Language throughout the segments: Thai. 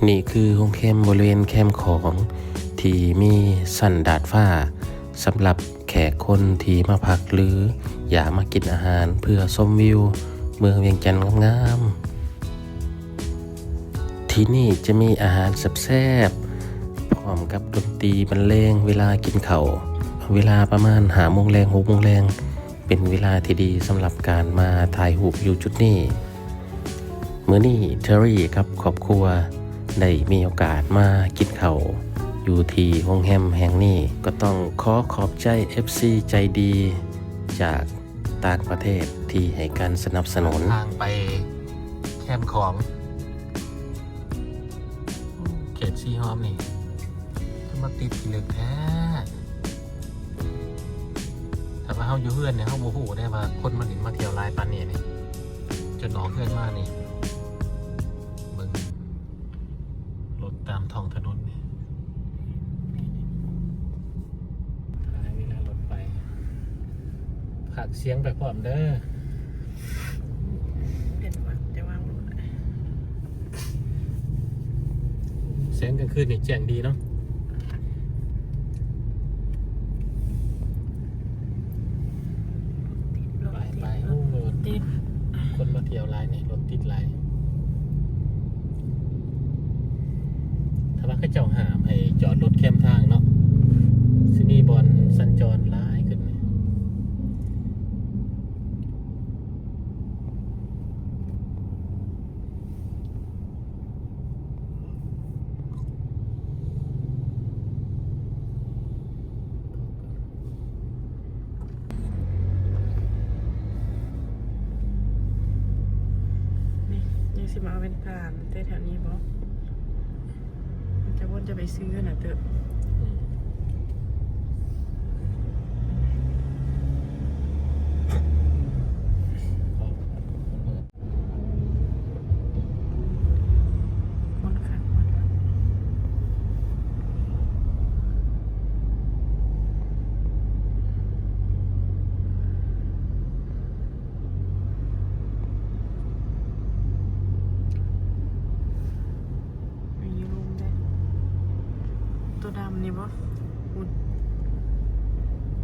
นี่คือโรงแรมบริเวณแคมป์ของที่มีสันดาดฟ้าสำหรับแขกคนที่มาพักหรืออยากมากินอาหารเพื่อชมวิวเมืองเวียงจันทร์งามๆที่นี่จะมีอาหารแซ่บๆพร้อมกับดนตรีบรรเลงเวลากินข้าวเวลาประมาณ5 โมงแรง6 โมงแรงเป็นเวลาที่ดีสำหรับการมาถ่ายรูปอยู่จุดนี้มื้อนี้เทอรี่ครับครอบครัวได้มีโอกาสมากินข้าวอยู่ที่โรงแรมแห่งนี้ก็ต้องขอบใจ FC ใจดีจากต่างประเทศที่ให้การสนับสนุนทางไปแคมป์ของเขตซีฮอมนี่มาติดที่ลึกแท้แต่ว่าเฮาอยู่เพื่อนเนี่ยเฮาบ่ฮู้ได้ว่าคนมาถึงมาเที่ยวหลายปานนี้นี่จนออกเพื่อนมานี่เบิ่งรถตามท้องถนนนี่ถ่ายเวลารถไปผักเสียงไปพร้อมเด้อเปลี่ยนว่าจะวางรถเสียงกลางคืนนี่แจ้งดีเนาะไปโอ้รถติดคนมาเที่ยวหลายนี่รถติดหลายถ้าว่าเขาเจ้าหามให้จอดรถแคมทางเนาะสิมีบอลสัญจรหลายขึ้นนี่ยังสิมาเป็นผ่านแต่แถวนี้บอกจะวนจะไปซื้อน่ะเถอะคนขับมันมีลมได้ตัวดำนี่บ่อุ่น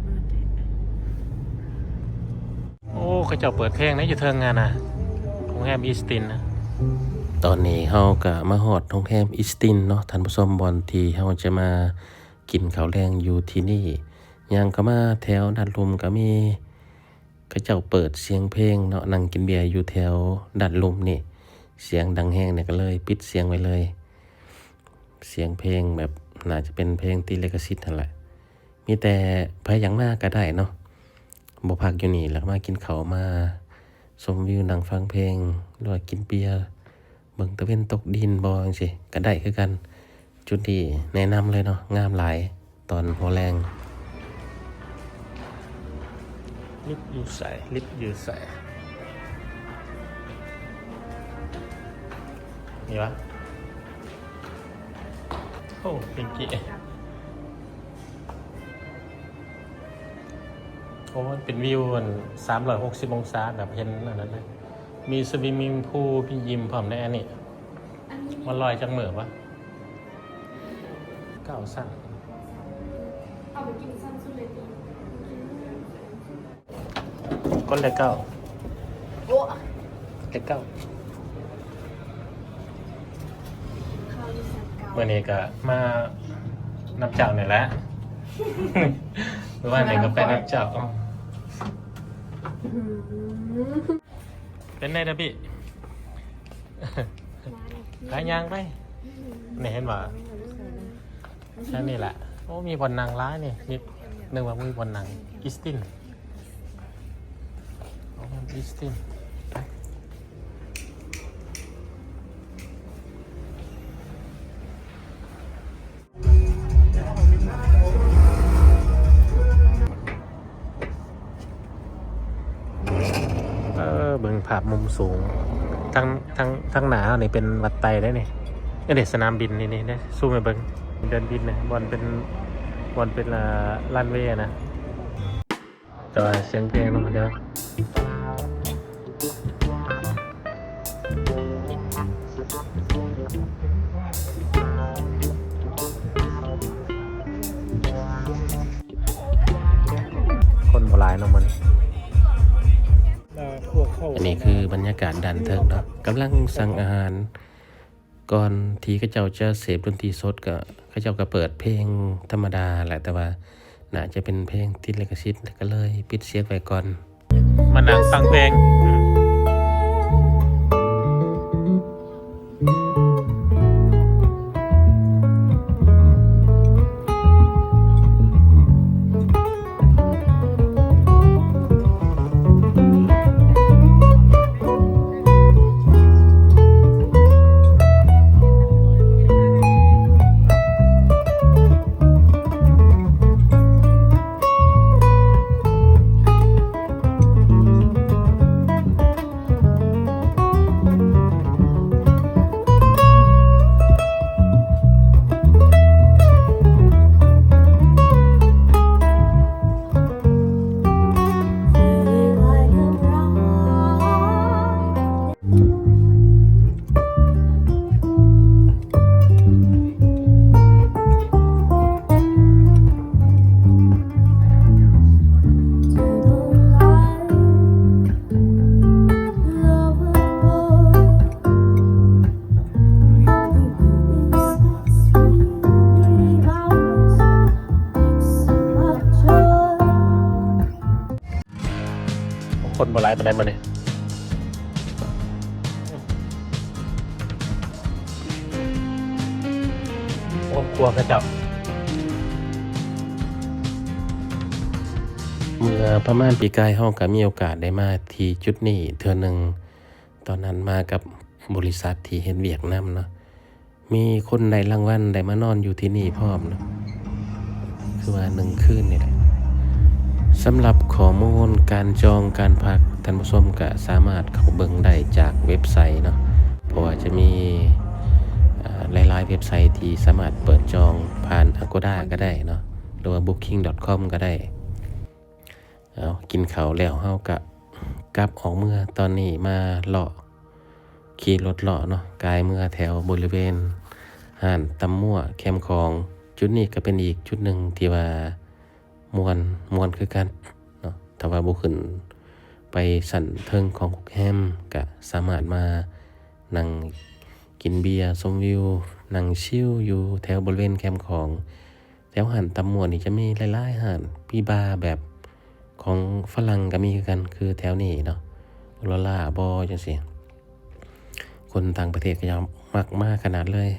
เมื่อเด็กโอ้เขาเจ้าเปิดเพลงนะอยู่เทิงงานนะโรงแรมอีสตินนะตอนนี้เฮาก็มาฮอดโรงแรมอีสตินเนาะท่านผู้ชมบอนที่เฮาจะมากินข้าวแรงอยู่ที่นี่ยังก็มาแถวด้านลมก็มีเขาเจ้าเปิดเสียงเพลงเนาะนั่งกินเบียร์อยู่แถวด้านลมนี่เสียงดังแห้งเนี่ยก็เลยปิดเสียงไว้เลยเสียงเพลงแบบน่าจะเป็นเพลงตีลิขสิทธิ์นั่นแหละมีแต่ไผหยังมาก็ได้เนาะบ่พักอยู่นี่แล้วมากินข้าวมาชมวิวนั่งฟังเพลงหรือว่ากินเบียร์เบิ่งตะเวนตกดินบ่จังซี่ก็ได้คือกันจุดที่แนะนำเลยเนาะงามหลายตอนหัวแรงลิฟต์อยู่ใส่ลิฟต์อยู่ใส่นี่วะโอ้เป็นกี่โอ้เป็นวิว360 องศาแบบเห็นอันนั้นเลยมีสวิมมิ่งพูลพี่ยิมพร้อมในอันนี้มันลอยจังเหมือปะเก้าสั้นเอาไปกินสั้นสุดเลยดี ก้นเลขเก้า โอ้เลขเก้า ข้าวดิสันเก่า วันนี้ก็มานับเจ้าหน่อยแล้ว เมื่อวานนี้ก็ไปนับเจ้าเป็นไงนะพี่ขายยางไปนี่เห็นว่าแค่นี้แหละโอ้มีบอลนางร้ายนี่นึกว่ามีบอลนางอิสตินอิสตินเบิ่งภาพมุมสูงทั้งหนานี่เป็นวัดไตได้นี่นี่สนามบินนี่ได้สู้ไปเบิ่งเดินบินนะบอลเป็นรันเวย์นะแต่ว่าเสียงเพลงเดี๋ยว เ นี่คือบรรยากาศด้านเทิงเนาะกำลังสั่งอาหารก่อนที่เขาเจ้าจะเสพดนตรีสดก็เขาเจ้าก็เปิดเพลงธรรมดาแหละแต่ว่าน่าจะเป็นเพลงติดลิขสิทธิ์ก็เลยปิดเสียงไว้ก่อนมานั่งฟังเพลงคนบ่หลายปานใดมาเนี่ยโอ้กลัวกระเจ้าเมื่อประมาณปีกายห้องก็มีโอกาสได้มาที่จุดนี้เทื่อหนึ่งตอนนั้นมากับบริษัทที่เฮ็ดเวียกนำเนาะมีคนได้รางวัลได้มานอนอยู่ที่นี่พร้อมเนาะคือว่า1 คืนนี่แหละสำหรับข้อมูลการจองการพักท่านผู้ชมก็สามารถเข้าเบิ่งได้จากเว็บไซต์เนาะเพราะว่าจะมีหลายๆเว็บไซต์ที่สามารถเปิดจองผ่าน Agoda ก็ได้เนาะหรือว่า booking.com ก็ได้เอากินข้าวแล้วเฮาก็กลับออกเมื่อตอนนี้มาเลาะขี่รถเลาะเนาะกายเมื่อแถวบริเวณห้านตำมั่วแคมป์ของจุดนี้ก็เป็นอีกจุดหนึ่งที่ว่ามวนคือกันเนาะถ้าว่าบ่ขึ้นไปสั่นเทิงของคุกแฮมก็สามารถมานั่งกินเบียร์ชมวิวนั่งชิลอยู่แถวบริเวณแคมป์ของแถวห้านตำมั่วนี่จะมีหลายๆห้านพี่บาร์แบบของฝรั่งก็มีคือกันคือแถวนี้เนาะลอล่าบอจังซี่คนต่างประเทศก็ยอมมากขนาดเลย